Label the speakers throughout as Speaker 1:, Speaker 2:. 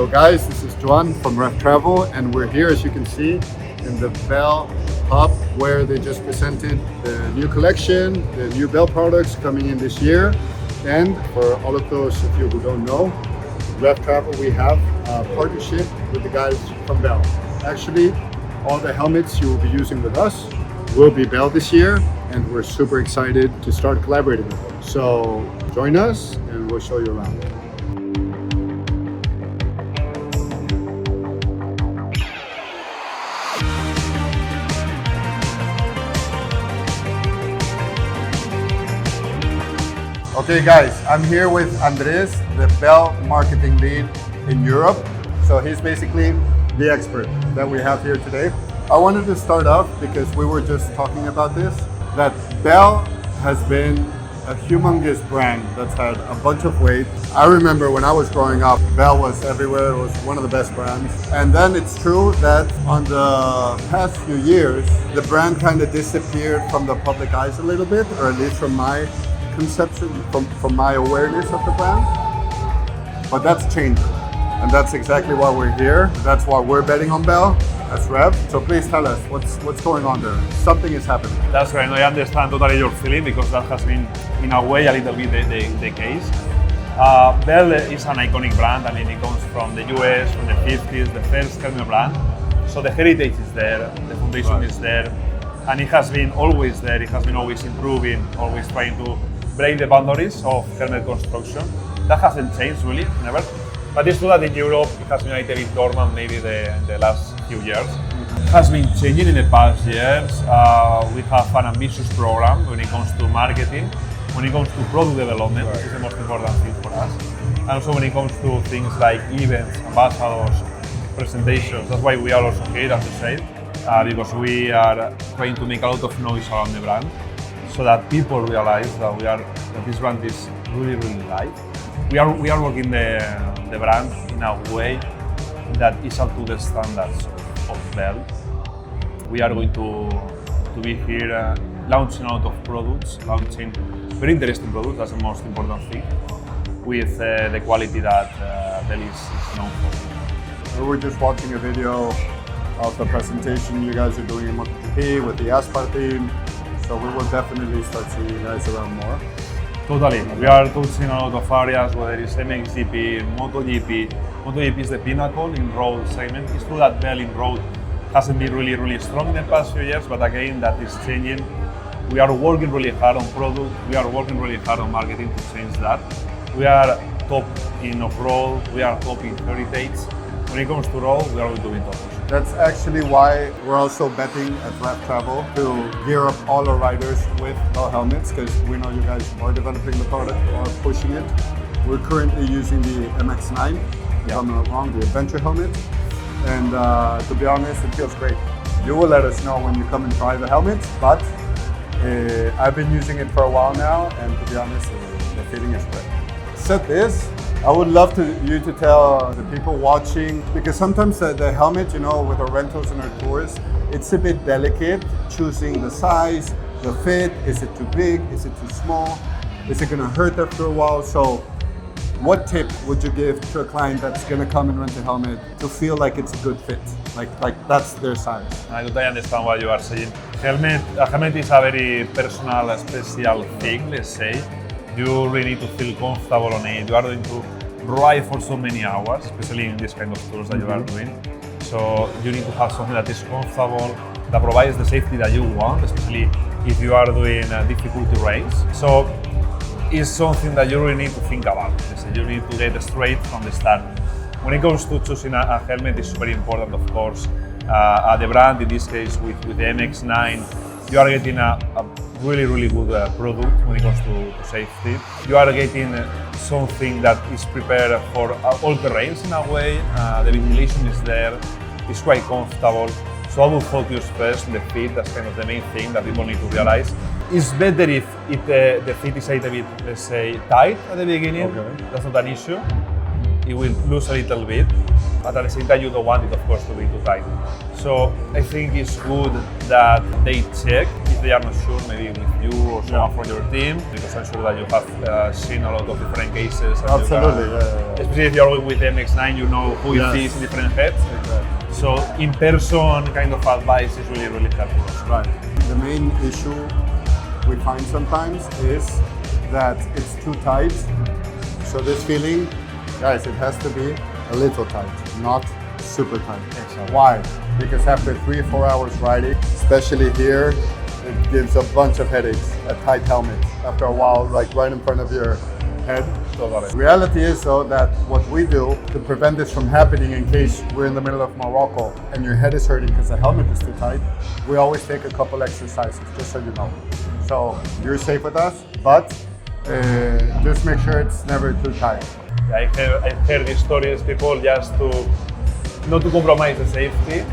Speaker 1: So guys, this is Joan from REVV, and we're here, as you can see, in the Bell hub where they just presented the new collection, the new Bell products coming in this year. And for all of those of you who don't know, REVV, we have a partnership with the guys from Bell. Actually, all the helmets you will be using with us will be Bell this year, and we're super excited to start collaborating with them. So join us and we'll show you around. Okay guys, I'm here with Andrés, the Bell marketing lead in Europe. So he's basically the expert that we have here today. I wanted to start off because we were just talking about this, that Bell has been a humongous brand that's had a bunch of weight. I remember when I was growing up, Bell was everywhere. It was one of the best brands. And then it's true that on the past few years, the brand kind of disappeared from the public eyes a little bit, or at least from my conception, from my awareness of the brand. But that's changing. And that's exactly why we're here. That's why we're betting on Bell as REVV. So please tell us what's going on there. Something is happening.
Speaker 2: That's right. I understand totally your feeling because that has been, in a way, a little bit the case. Bell is an iconic brand. I mean, it comes from the US, from the 50s, the first helmet brand. So the heritage is there, the foundation is there, and it has been always there. It has been always improving, always trying to break the boundaries of helmet construction. That hasn't changed really, never. But it's true that in Europe it has been a little bit dormant maybe the last few years. It has been changing in the past years. We have an ambitious program when it comes to marketing, when it comes to product development, which is the most important thing for us. And also when it comes to things like events, ambassadors, presentations. That's why we are also here, as you said, because we are trying to make a lot of noise around the brand, so that people realize that this brand is really, really live. We are working the brand in a way that is up to the standards of Bell. We are going to be here launching a lot of products, launching very interesting products. That's the most important thing, with the quality that Bell is known for.
Speaker 1: We were just watching a video of the presentation you guys are doing in MotoGP with the Aspar team. So we will definitely start seeing you guys around more.
Speaker 2: Totally. We are touching a lot of areas, whether it's MXGP, MotoGP. MotoGP is the pinnacle in road segment. It's true that Bell in road hasn't been really strong in the past few years, but again, that is changing. We are working really hard on product. We are working really hard on marketing to change that. We are top in off-road. We are top in heritage. When it comes to road, we are going to be top.
Speaker 1: That's actually why we're also betting at REVV to gear up all our riders with Bell helmets, because we know you guys are developing the product or pushing it. We're currently using the MX-9, if I'm not wrong, the adventure helmet. And to be honest, it feels great. You will let us know when you come and try the helmets, but I've been using it for a while now, and to be honest, the feeling is great. Said this, I would love you to tell the people watching, because sometimes the helmet, with our rentals and our tours, it's a bit delicate choosing the size, the fit. Is it too big? Is it too small? Is it going to hurt after a while? So what tip would you give to a client that's going to come and rent a helmet to feel like it's a good fit, like that's their size?
Speaker 2: I totally understand what you are saying. A helmet is a very personal, special thing, let's say. You really need to feel comfortable on it. You are going to ride for so many hours, especially in this kind of tours that you are doing. So you need to have something that is comfortable, that provides the safety that you want, especially if you are doing difficult terrains. So it's something that you really need to think about. You need to get straight from the start. When it comes to choosing a helmet, it's very important, of course. The brand, in this case, with the MX-9, you are getting a really good product when it comes to safety. You are getting something that is prepared for all terrains in a way. The ventilation is there, it's quite comfortable. So I will focus first on the fit. That's kind of the main thing that people need to realize. It's better if the fit is a little bit, let's say, tight at the beginning. Okay. That's not an issue. It will lose a little bit. but at the same time you don't want it, of course, to be too tight. So I think it's good that they check if they are not sure, maybe with you or someone from your team, because I'm sure that you have seen a lot of different cases. And
Speaker 1: Absolutely,
Speaker 2: especially if you're with MX9, you know who it is in different heads.
Speaker 1: Exactly.
Speaker 2: So in-person kind of advice is really, really helpful.
Speaker 1: Right. The main issue we find sometimes is that it's too tight. So this feeling, guys, it has to be a little tight, not super tight.
Speaker 2: Exactly.
Speaker 1: Why? Because after 3 or 4 hours riding, especially here, it gives a bunch of headaches, a tight helmet. After a while, like right in front of your head.
Speaker 2: Totally.
Speaker 1: Reality is though that what we do to prevent this from happening in case we're in the middle of Morocco and your head is hurting because the helmet is too tight, we always take a couple exercises, just so you know. So you're safe with us, but just make sure it's never too tight.
Speaker 2: I've heard these stories, people just not to compromise the safety,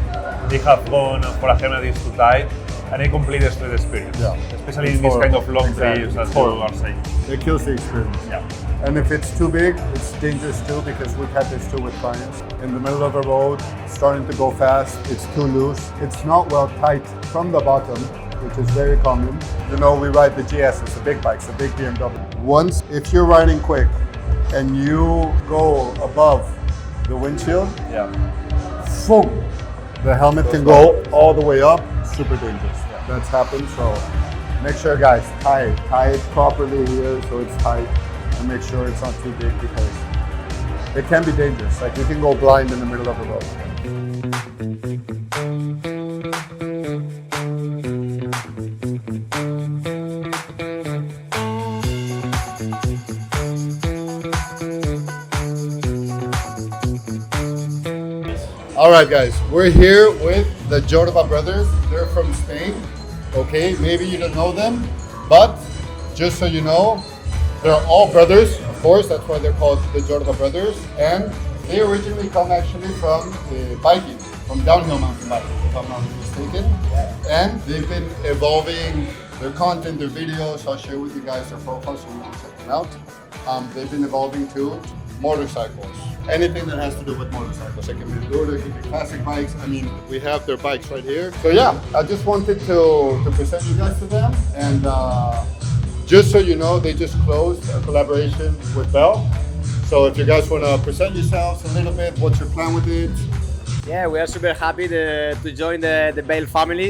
Speaker 2: they have gone for a helmet that is too tight, and a complete stress experience.
Speaker 1: Yeah.
Speaker 2: Especially in these kind of long trips, as you are saying.
Speaker 1: It kills the experience.
Speaker 2: Yeah.
Speaker 1: And if it's too big, it's dangerous too, because we've had this too with clients. In the middle of a road, starting to go fast, it's too loose. It's not well tight from the bottom, which is very common. You know, we ride the GSs, the big bikes, the big BMW. Once, if you're riding quick and you go above the windshield, boom, the helmet can go all the way up. Super dangerous. That's happened. So make sure, guys, tie it properly here so it's tight, and make sure it's not too big because it can be dangerous. Like you can go blind in the middle of the road. All right, guys, we're here with the Jorba brothers. They're from Spain. Okay, maybe you don't know them, but just so you know, they're all brothers, of course. That's why they're called the Jorba brothers. And they originally come actually from biking, from downhill mountain biking, if I'm not mistaken. And they've been evolving their content, their videos. I'll share with you guys their profiles so you can check them out. They've been evolving to motorcycles. Anything that has to do with motorcycles. It can be enduro, it can be classic bikes. I mean, we have their bikes right here. So yeah, I just wanted to present you guys to them. And just so you know, they just closed a collaboration with Bell. So if you guys want to present yourselves a little bit, what's your plan with it?
Speaker 3: Yeah, we are super happy to join the Bale family.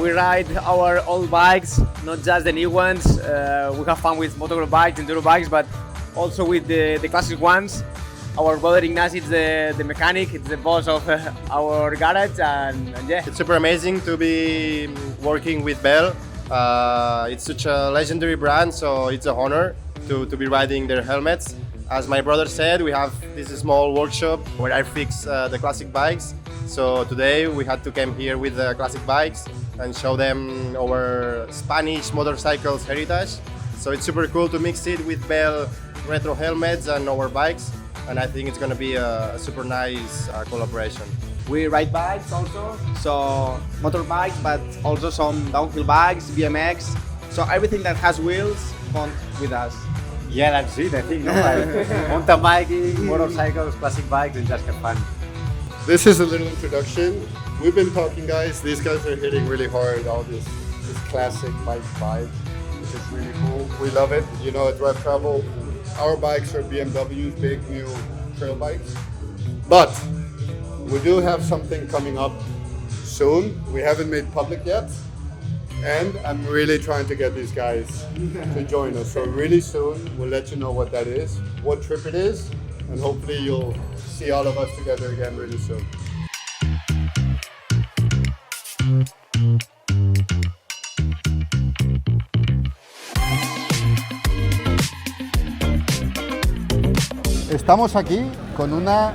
Speaker 3: We ride our old bikes, not just the new ones. We have fun with motocross bikes, enduro bikes, but also with the classic ones. Our brother Ignacio is the mechanic, it's the boss of our garage, and yeah.
Speaker 4: It's super amazing to be working with Bell. It's such a legendary brand, so it's an honor to be riding their helmets. As my brother said, we have this small workshop where I fix the classic bikes. So today we had to come here with the classic bikes and show them our Spanish motorcycles heritage. So it's super cool to mix it with Bell retro helmets and our bikes. And I think it's going to be a super nice collaboration.
Speaker 3: We ride bikes also, so motorbikes, but also some downhill bikes, BMX. So everything that has wheels, fun with us.
Speaker 5: Yeah, that's it, I think. No? Like, mountain biking, motorcycles, classic bikes, and just have fun.
Speaker 1: This is a little introduction. We've been talking, guys. These guys are hitting really hard all this classic bike vibe, which is really cool. We love it. You know, at REVV Travel, our bikes are BMWs, big new trail bikes. But we do have something coming up soon. We haven't made public yet. And I'm really trying to get these guys to join us. So really soon, we'll let you know what that is, what trip it is, and hopefully you'll see all of us together again really soon. Estamos aquí con una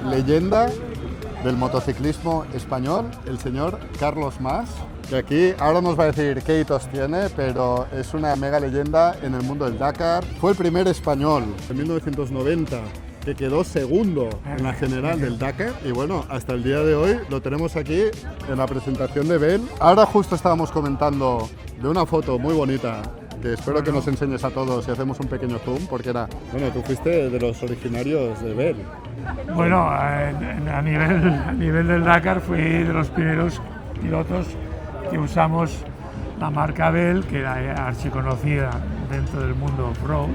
Speaker 1: leyenda del motociclismo español, el señor Carlos Mas, que aquí ahora nos va a decir qué hitos tiene, pero es una mega leyenda en el mundo del Dakar. Fue el primer español en 1990 que quedó segundo en la general del Dakar y bueno, hasta el día de hoy lo tenemos aquí en la presentación de Bell. Ahora justo estábamos comentando de una foto muy bonita que espero que nos enseñes a todos y hacemos un pequeño zoom, porque era, bueno, tú fuiste de los originarios de Bell.
Speaker 6: Bueno, a nivel del Dakar fui de los primeros pilotos que usamos la marca Bell, que era archiconocida dentro del mundo off-road,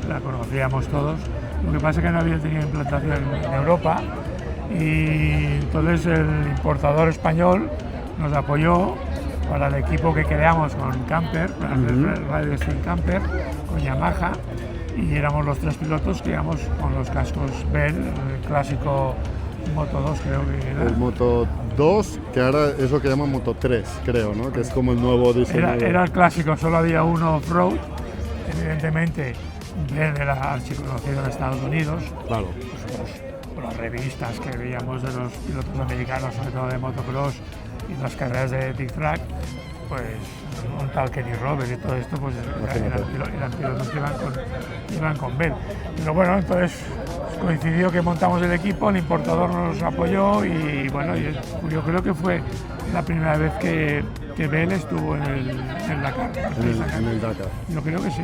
Speaker 6: la conocíamos todos. Lo que pasa es que no había tenido implantación en Europa y entonces el importador español nos apoyó para el equipo que creamos con Camper, para el Radio Stream Camper, con Yamaha, y éramos los 3 pilotos que íbamos con los cascos Bell, el clásico Moto 2 creo que era.
Speaker 1: El Moto 2, que ahora es lo que llaman Moto 3, creo, ¿no? Que es como el nuevo diseño.
Speaker 6: Era el clásico, solo había uno off-road, evidentemente Bell era archiconocido en Estados Unidos.
Speaker 1: Claro.
Speaker 6: Por las revistas que veíamos de los pilotos americanos, sobre todo de motocross y las carreras de Big Track, pues un tal Kenny Roberts y todo esto, pues eran pilotos que iban con Bell. Pero bueno, entonces coincidió que montamos el equipo, el importador nos apoyó y bueno, yo creo que fue la primera vez que Bell estuvo en el Dakar.
Speaker 1: En el Dakar.
Speaker 6: Yo creo que sí.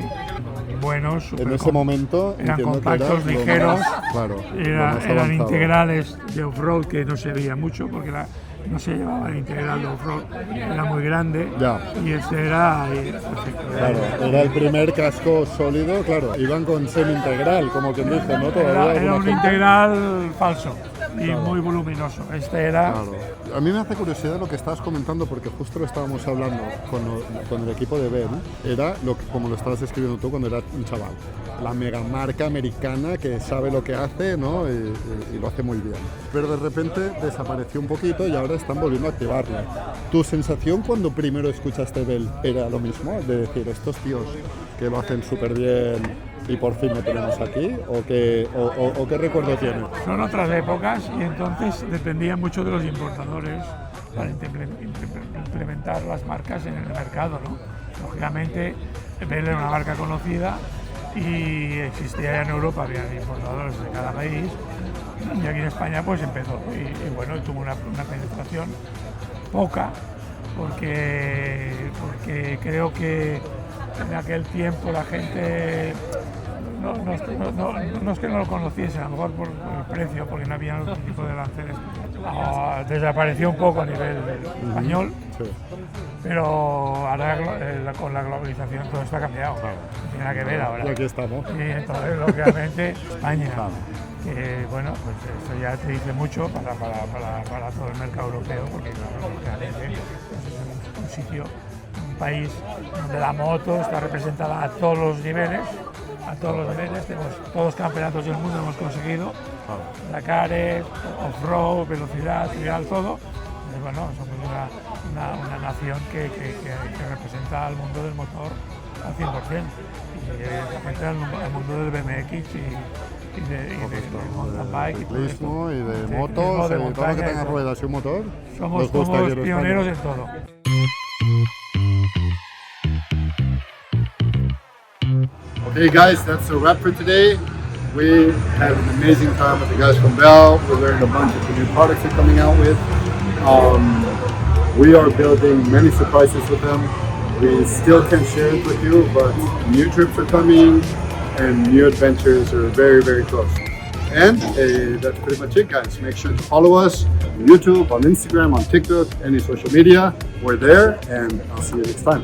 Speaker 6: Buenos,
Speaker 1: en ese momento
Speaker 6: eran compactos, ligeros,
Speaker 1: claro,
Speaker 6: eran integrales de off-road que no se veía mucho porque no se llevaba el integral de off-road, era muy grande y este era perfecto.
Speaker 1: Claro, era el primer casco sólido, claro, iban con semi-integral, como quien dice, ¿no?
Speaker 6: Era un integral falso y muy voluminoso, este era...
Speaker 1: Claro. A mí me hace curiosidad lo que estabas comentando, porque justo lo estábamos hablando con el equipo de Bell, era como lo estabas escribiendo tú cuando eras un chaval. La mega marca americana que sabe lo que hace, ¿no? Y lo hace muy bien. Pero de repente desapareció un poquito y ahora están volviendo a activarla. ¿Tu sensación cuando primero escuchaste Bell era lo mismo? De decir, estos tíos que lo hacen súper bien y por fin lo tenemos aquí, o qué recuerdo tienes?
Speaker 6: Son otras épocas y entonces dependía mucho de los importadores para implementar las marcas en el mercado, ¿no? Lógicamente, Bell era una marca conocida y existía ya en Europa, había importadores de cada país y aquí en España pues empezó y bueno, tuvo una penetración poca porque creo que en aquel tiempo la gente no es que no lo conociese, a lo mejor por el precio, porque no había otro tipo de lanceres. Desapareció un poco a nivel español, pero ahora con la globalización todo esto ha cambiado. No tiene nada que ver ahora.
Speaker 1: Y aquí estamos.
Speaker 6: Y entonces, lógicamente, España, que bueno, pues eso ya te dice mucho para todo el mercado europeo, porque claro, lógicamente es un sitio, un país donde la moto está representada a todos los niveles, tenemos todos los campeonatos del mundo hemos conseguido, Dakares, off-road, velocidad, trial, todo. Y bueno, somos una nación que representa al mundo del motor al 100%, y evidentemente al mundo del BMX y de mountain bike, y
Speaker 1: ciclismo y de motos,
Speaker 6: de
Speaker 1: todo lo que tenga ruedas y un motor.
Speaker 6: Somos pioneros en todo.
Speaker 1: Okay guys, that's a wrap for today. We had an amazing time with the guys from Bell. We learned a bunch of the new products they're coming out with. We are building many surprises with them. We still can't share it with you, but new trips are coming and new adventures are very, very close. And that's pretty much it, guys. Make sure to follow us on YouTube, on Instagram, on TikTok, any social media. We're there, and I'll see you next time.